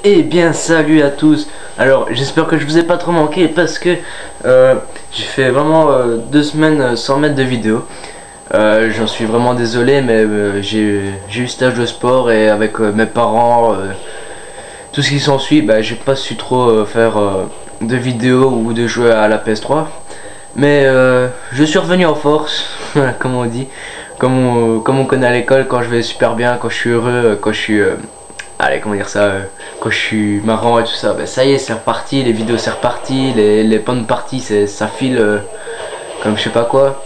Eh bien salut à tous. Alors j'espère que je vous ai pas trop manqué parce que j'ai fait vraiment 2 semaines sans mettre de vidéo. J'en suis vraiment désolé, mais j'ai eu stage de sport et avec mes parents, tout ce qui s'ensuit, bah, j'ai pas su trop faire de vidéos ou de jouer à la PS3. Mais je suis revenu en force, comme on dit, comme on connaît à l'école, quand je vais super bien, quand je suis heureux, quand je suis allez, comment dire ça, quand je suis marrant et tout ça, bah ça y est, c'est reparti, les vidéos c'est reparti, les bonnes parties ça file comme je sais pas quoi.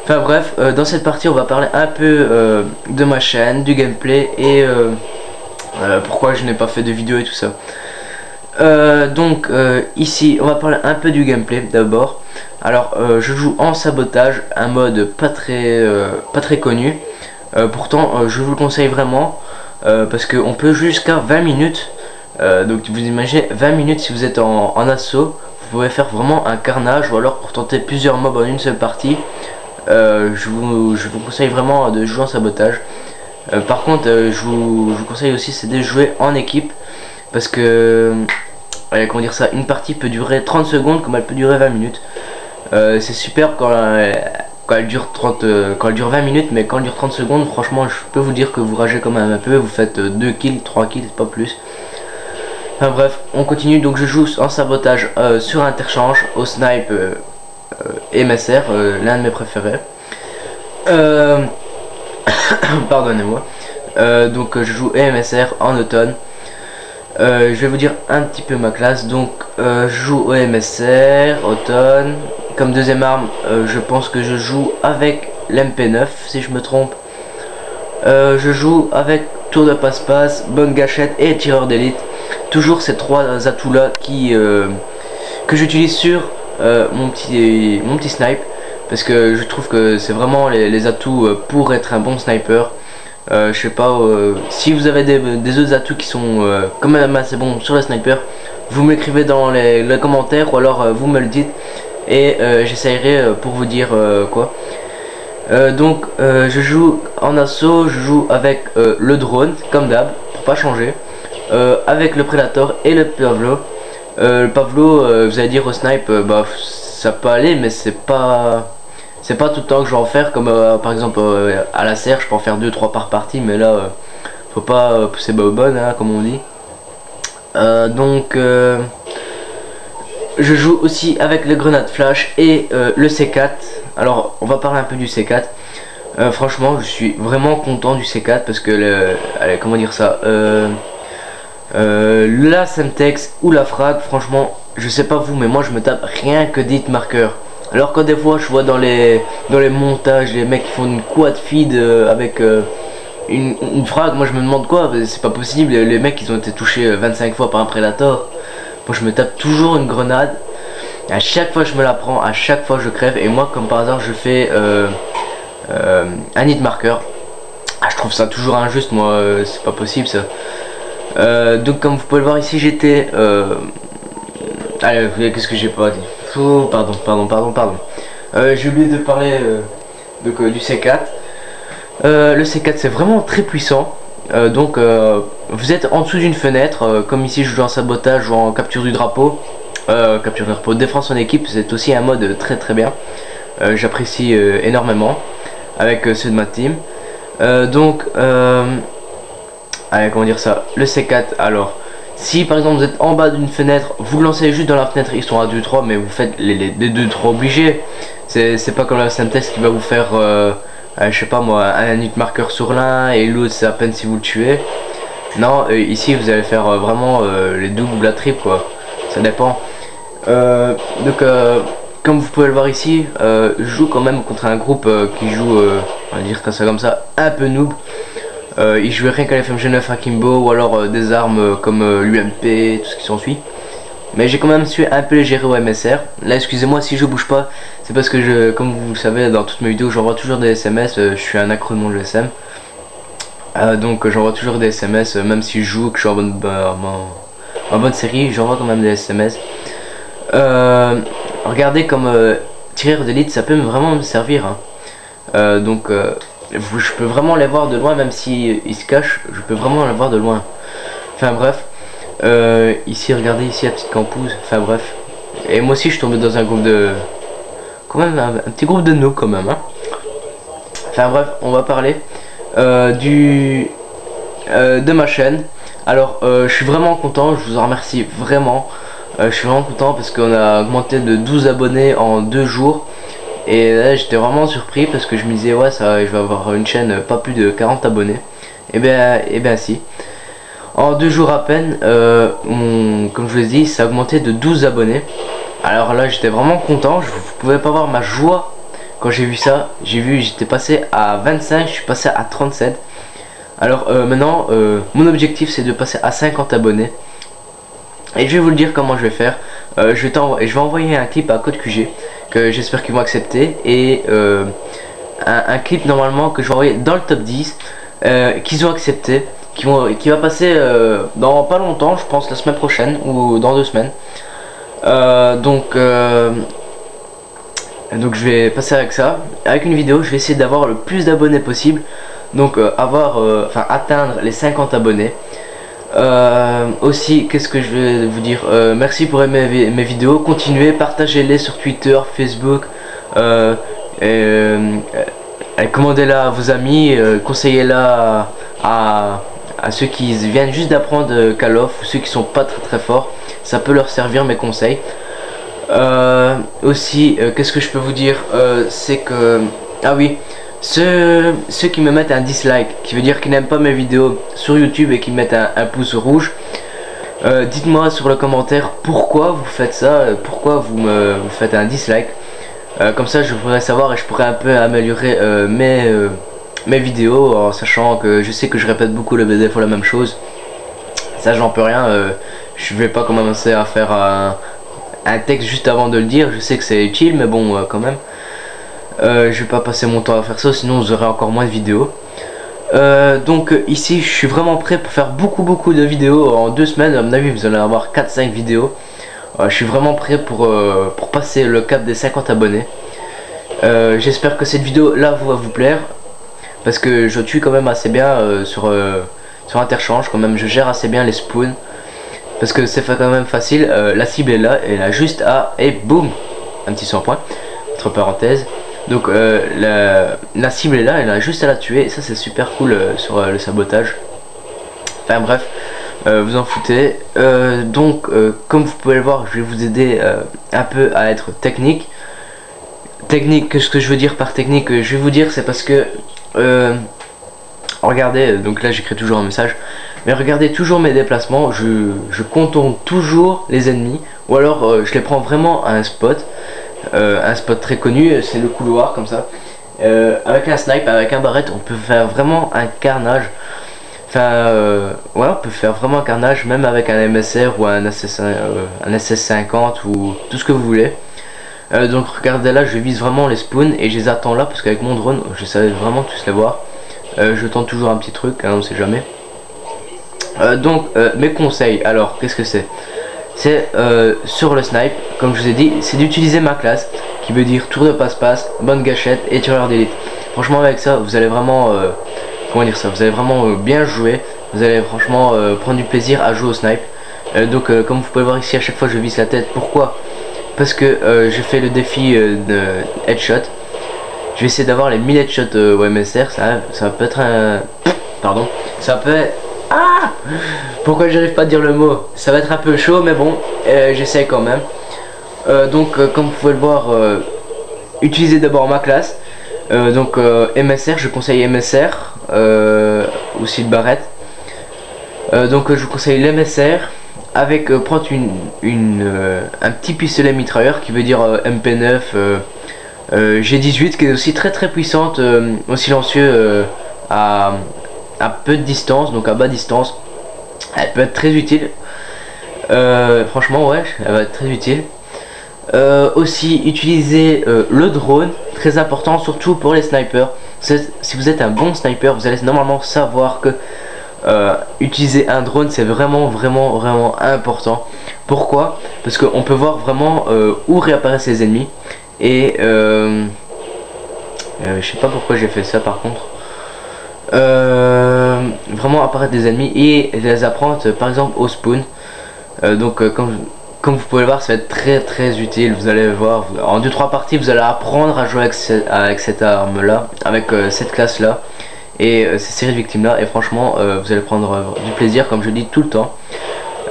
Enfin bref, dans cette partie on va parler un peu de ma chaîne, du gameplay et pourquoi je n'ai pas fait de vidéo et tout ça. Ici on va parler un peu du gameplay d'abord. Alors je joue en sabotage, un mode pas très connu. Pourtant je vous le conseille vraiment. Parce qu'on peut jusqu'à 20 minutes. Donc vous imaginez 20 minutes si vous êtes en assaut. Vous pouvez faire vraiment un carnage, ou alors pour tenter plusieurs mobs en une seule partie. Je vous conseille vraiment de jouer en sabotage. Par contre je vous conseille aussi c'est de jouer en équipe. Parce que comment dire ça, une partie peut durer 30 secondes comme elle peut durer 20 minutes. C'est super quand elle dure 20 minutes, mais quand elle dure 30 secondes, franchement je peux vous dire que vous ragez quand même un peu, vous faites 2 kills, 3 kills, pas plus. Enfin bref, on continue. Donc je joue en sabotage sur interchange, au snipe et MSR, l'un de mes préférés. Pardonnez-moi. Je joue MSR en automne. Je vais vous dire un petit peu ma classe. Donc je joue au MSR automne. Comme deuxième arme, je pense que je joue avec l'MP9 si je me trompe. Je joue avec tour de passe-passe, bonne gâchette et tireur d'élite. Toujours ces trois atouts là que j'utilise sur mon petit snipe. Parce que je trouve que c'est vraiment les atouts pour être un bon sniper. Je sais pas, si vous avez des autres atouts qui sont quand même assez bons sur le sniper, vous m'écrivez dans les commentaires ou alors vous me le dites et j'essayerai pour vous dire quoi. Je joue en assaut, je joue avec le drone comme d'hab pour pas changer, avec le Predator et le Pavlo. Le Pavlo, vous allez dire au snipe, bah ça peut aller, mais c'est pas tout le temps que je vais en faire, comme par exemple à la serre je peux en faire 2-3 par partie, mais là faut pas pousser bonne hein, comme on dit. Je joue aussi avec le grenade flash et le C4. Alors on va parler un peu du C4. Franchement je suis vraiment content du C4 parce que allez, comment dire ça, la Semtex ou la frag, franchement je sais pas vous mais moi je me tape rien que d'hit marqueur. Alors que des fois je vois dans les montages les mecs qui font une quad feed avec une frag, moi je me demande quoi, c'est pas possible, les mecs ils ont été touchés 25 fois par un Predator. Moi je me tape toujours une grenade, et à chaque fois je me la prends, à chaque fois je crève, et moi comme par hasard je fais un hit marqueur. Ah, je trouve ça toujours injuste, moi c'est pas possible ça. Donc comme vous pouvez le voir ici j'étais allez, qu'est-ce que j'ai pas dit, oh, pardon. J'ai oublié de parler du C4. Le C4 c'est vraiment très puissant. Vous êtes en dessous d'une fenêtre, comme ici je joue en sabotage ou en capture du drapeau. Défense en équipe, c'est aussi un mode très bien. J'apprécie énormément avec ceux de ma team. Allez, comment dire ça, le C4, alors si par exemple vous êtes en bas d'une fenêtre, vous le lancez juste dans la fenêtre, ils sont à 2-3, mais vous faites les 2-3 obligés. C'est pas comme la Semtex qui va vous faire je sais pas moi, un hit marqueur sur l'un et l'autre c'est à peine si vous le tuez. Non, ici vous allez faire vraiment les doubles ou la triple quoi, ça dépend. Comme vous pouvez le voir ici, je joue quand même contre un groupe qui joue, on va dire ça comme ça, un peu noob. Il jouait rien qu'à l'FMG9 Akimbo ou alors des armes comme l'UMP, tout ce qui s'ensuit. Mais j'ai quand même su un peu les gérer au MSR. Là excusez-moi si je bouge pas, c'est parce que comme vous le savez dans toutes mes vidéos j'envoie toujours des SMS, je suis un accro de mon GSM. J'envoie toujours des SMS, même si je joue, que je suis en bonne série, j'envoie quand même des SMS. Regardez comme tireur d'élite ça peut vraiment me servir hein. Je peux vraiment les voir de loin, même si ils se cachent, je peux vraiment les voir de loin. Enfin bref, Ici, regardez, ici la petite campouse. Enfin bref. Et moi aussi je suis tombé dans un groupe de... Quand même un petit groupe de noobs quand même, hein. Enfin bref, on va parler de ma chaîne. Alors je suis vraiment content, je vous en remercie vraiment. Je suis vraiment content parce qu'on a augmenté de 12 abonnés en 2 jours. Et là j'étais vraiment surpris parce que je me disais ouais ça, je vais avoir une chaîne pas plus de 40 abonnés. Et bien si. En 2 jours à peine, comme je vous l'ai dit, ça a augmenté de 12 abonnés. Alors là j'étais vraiment content, vous pouvez pas voir ma joie quand j'ai vu ça. J'étais passé à 25, je suis passé à 37. Alors maintenant mon objectif c'est de passer à 50 abonnés. Et je vais vous le dire comment je vais faire. Je vais envoyer un clip à Code QG que j'espère qu'ils vont accepter. Et un clip normalement que je vais envoyer dans le top 10 qu'ils ont accepté, qui va passer dans pas longtemps, je pense la semaine prochaine ou dans 2 semaines. Donc je vais passer avec ça, avec une vidéo. Je vais essayer d'avoir le plus d'abonnés possible, donc atteindre les 50 abonnés. Aussi, qu'est-ce que je vais vous dire, merci pour aimer mes vidéos, continuez, partagez-les sur Twitter, Facebook, commandez-la à vos amis, conseillez-la à ceux qui viennent juste d'apprendre Call of, ou ceux qui sont pas très forts. Ça peut leur servir mes conseils. Aussi, qu'est-ce que je peux vous dire, c'est que, ah oui, ceux qui me mettent un dislike, qui veut dire qu'ils n'aiment pas mes vidéos sur YouTube et qui mettent un pouce rouge, dites-moi sur le commentaire pourquoi vous faites ça, pourquoi vous faites un dislike. Comme ça je pourrais savoir et je pourrais un peu améliorer mes vidéos, en sachant que je sais que je répète beaucoup des fois la même chose. Ça j'en peux rien, je vais pas commencer à faire un texte juste avant de le dire. Je sais que c'est utile mais bon quand même. Je vais pas passer mon temps à faire ça, sinon vous aurez encore moins de vidéos. Donc ici je suis vraiment prêt pour faire beaucoup de vidéos. En 2 semaines à mon avis vous allez avoir 4-5 vidéos. Je suis vraiment prêt pour passer le cap des 50 abonnés. J'espère que cette vidéo là va vous plaire, parce que je tue quand même assez bien sur interchange, quand même je gère assez bien les spawns, parce que c'est quand même facile. La cible est là, elle a juste à, et boum, un petit 100 points entre parenthèses. Donc la cible est là, elle a juste à la tuer, et ça c'est super cool sur le sabotage. Enfin bref, vous en foutez. Donc comme vous pouvez le voir, je vais vous aider un peu à être technique. Ce que je veux dire par technique, je vais vous dire, c'est parce que regardez, donc là j'écris toujours un message, mais regardez toujours mes déplacements. Je contourne toujours les ennemis, ou alors je les prends vraiment à un spot très connu, c'est le couloir comme ça. Avec un snipe, avec un barrette, on peut faire vraiment un carnage. Enfin ouais, on peut faire vraiment un carnage, même avec un MSR ou un SS50 ou tout ce que vous voulez. Donc regardez là, je vise vraiment les spawns et je les attends là, parce qu'avec mon drone je savais vraiment tous les voir. Je tente toujours un petit truc, hein, on sait jamais. Donc mes conseils, alors qu'est-ce que c'est? C'est sur le snipe, comme je vous ai dit, c'est d'utiliser ma classe, qui veut dire tour de passe-passe, bonne gâchette et tireur d'élite. Franchement avec ça vous allez vraiment comment dire ça, vous allez vraiment bien jouer, vous allez franchement prendre du plaisir à jouer au snipe. Donc comme vous pouvez voir ici, à chaque fois je vise la tête. Pourquoi? Parce que j'ai fait le défi de headshot. Je vais essayer d'avoir les 1000 headshots au MSR. Ça peut être un... Pardon. Ça peut être... Ah! Pourquoi j'arrive pas à dire le mot? Ça va être un peu chaud mais bon, j'essaye quand même. Donc comme vous pouvez le voir, utilisez d'abord ma classe. Donc MSR, je conseille MSR, aussi le barrette. Donc je vous conseille l'MSR avec prendre un petit pistolet mitrailleur, qui veut dire MP9, G18, qui est aussi très puissante au silencieux, à peu de distance, donc à bas distance. Elle peut être très utile. Franchement ouais, elle va être très utile. Aussi utiliser le drone, très important surtout pour les snipers. Si vous êtes un bon sniper, vous allez normalement savoir que utiliser un drone c'est vraiment important. Pourquoi? Parce qu'on peut voir vraiment où réapparaissent les ennemis. Et je sais pas pourquoi j'ai fait ça par contre. vraiment apparaître des ennemis et les apprendre par exemple au spawn. Comme vous pouvez le voir, ça va être très utile. Vous allez voir en 2-3 parties, vous allez apprendre à jouer avec cette arme là, avec cette classe là et ces séries de victimes là, et franchement vous allez prendre du plaisir, comme je dis tout le temps.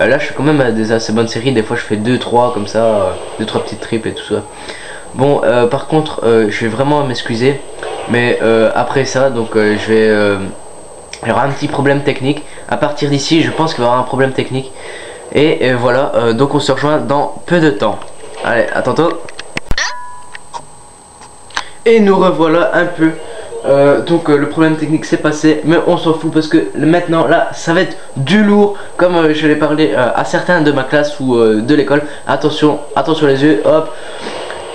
Là je suis quand même à des assez bonnes séries, des fois je fais 2-3 comme ça, 2-3 petites triples et tout ça. Bon, par contre je vais vraiment m'excuser, mais après ça donc je vais il y aura un petit problème technique. À partir d'ici je pense qu'il va y avoir un problème technique. Et voilà, donc on se rejoint dans peu de temps. Allez, à tantôt. Et nous revoilà un peu. Le problème technique s'est passé, mais on s'en fout parce que maintenant là ça va être du lourd. Comme je l'ai parlé à certains de ma classe ou de l'école. Attention, attention les yeux, hop.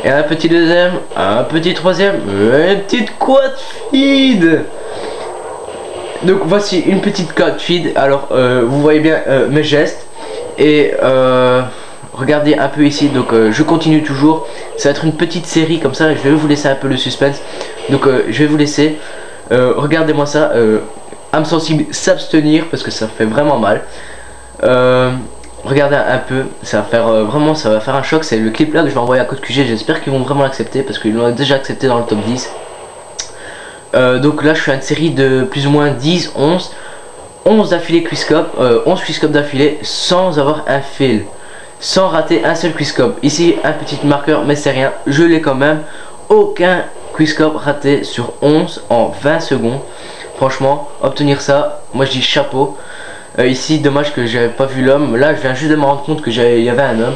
Et un petit deuxième, un petit troisième, une petite quad feed. Donc voici une petite quad feed. Alors vous voyez bien mes gestes. Et regardez un peu ici, donc je continue toujours. Ça va être une petite série comme ça, je vais vous laisser un peu le suspense. Donc je vais vous laisser, regardez-moi ça, âme sensible s'abstenir parce que ça fait vraiment mal. Regardez un peu, ça va faire vraiment, ça va faire un choc. C'est le clip là que je vais envoyer à Code QG, j'espère qu'ils vont vraiment l'accepter parce qu'ils l'ont déjà accepté dans le top 10. Donc là je fais une série de plus ou moins 10, 11 d'affilée Quizscope, 11 Quizscope d'affilée sans avoir un fail, sans rater un seul Quizscope. Ici un petit marqueur mais c'est rien, je l'ai quand même. Aucun Quizscope raté sur 11 en 20 secondes. Franchement, obtenir ça, moi je dis chapeau. Ici dommage que j'avais pas vu l'homme, là je viens juste de me rendre compte que il y avait un homme.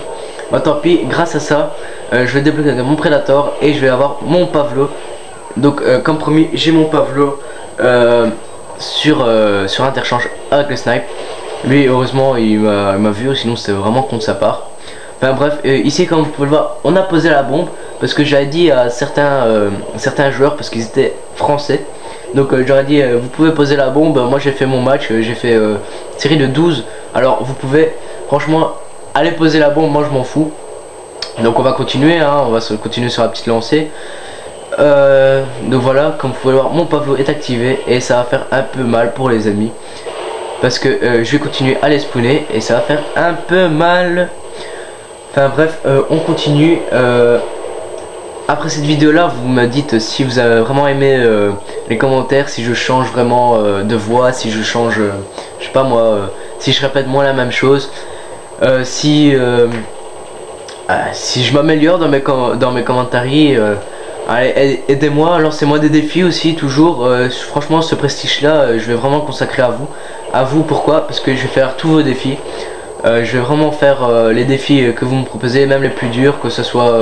Bah tant pis, grâce à ça je vais débloquer mon Predator et je vais avoir mon Pavlo. Donc comme promis, j'ai mon Pavlo sur interchange avec le snipe. Lui heureusement il m'a vu, sinon c'était vraiment contre sa part. Enfin bref, ici comme vous pouvez le voir, on a posé la bombe parce que j'avais dit à certains joueurs, parce qu'ils étaient français, donc j'aurais dit vous pouvez poser la bombe. Moi j'ai fait mon match, j'ai fait série de 12. Alors vous pouvez franchement aller poser la bombe, moi je m'en fous. Donc on va continuer, hein, on va continuer sur la petite lancée. Donc voilà, comme vous pouvez le voir, mon Pavlo est activé et ça va faire un peu mal pour les ennemis parce que je vais continuer à les spawner et ça va faire un peu mal. Enfin bref, on continue. Après cette vidéo là, vous me dites si vous avez vraiment aimé les commentaires, si je change vraiment de voix, si je change je sais pas moi, si je répète moins la même chose, si je m'améliore dans mes commentaires. Allez, aidez-moi, lancez-moi des défis aussi, toujours. Franchement, ce prestige là, je vais vraiment le consacrer à vous. À vous, pourquoi? Parce que je vais faire tous vos défis. Je vais vraiment faire les défis que vous me proposez, même les plus durs, que ce soit,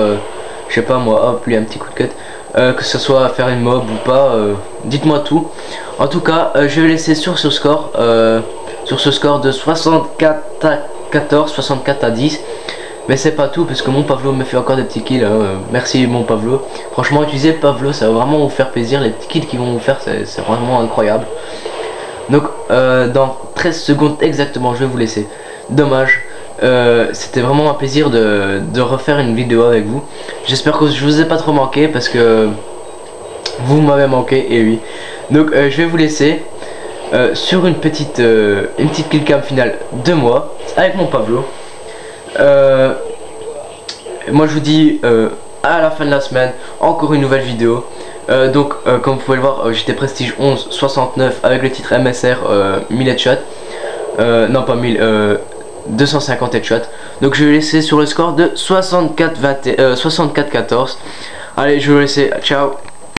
je sais pas moi, hop, lui un petit coup de cut, que ce soit faire une mob ou pas, dites-moi tout. En tout cas, je vais laisser sur ce score de 64 à 14, 64 à 10. Mais c'est pas tout parce que mon Pavlo me fait encore des petits kills, hein. Merci mon Pavlo. Franchement, utilisez Pavlo, ça va vraiment vous faire plaisir. Les petits kills qu'ils vont vous faire, c'est vraiment incroyable. Donc dans 13 secondes exactement, je vais vous laisser. Dommage. C'était vraiment un plaisir de refaire une vidéo avec vous. J'espère que je vous ai pas trop manqué parce que vous m'avez manqué, et oui. Donc je vais vous laisser sur une petite killcam finale de moi avec mon Pavlo. Moi je vous dis à la fin de la semaine encore une nouvelle vidéo. Comme vous pouvez le voir, j'étais prestige 11 69 avec le titre MSR 1000 headshots, non pas 1000, 250 headshots. Donc je vais laisser sur le score de 64 14. Allez, je vais vous laisser, ciao.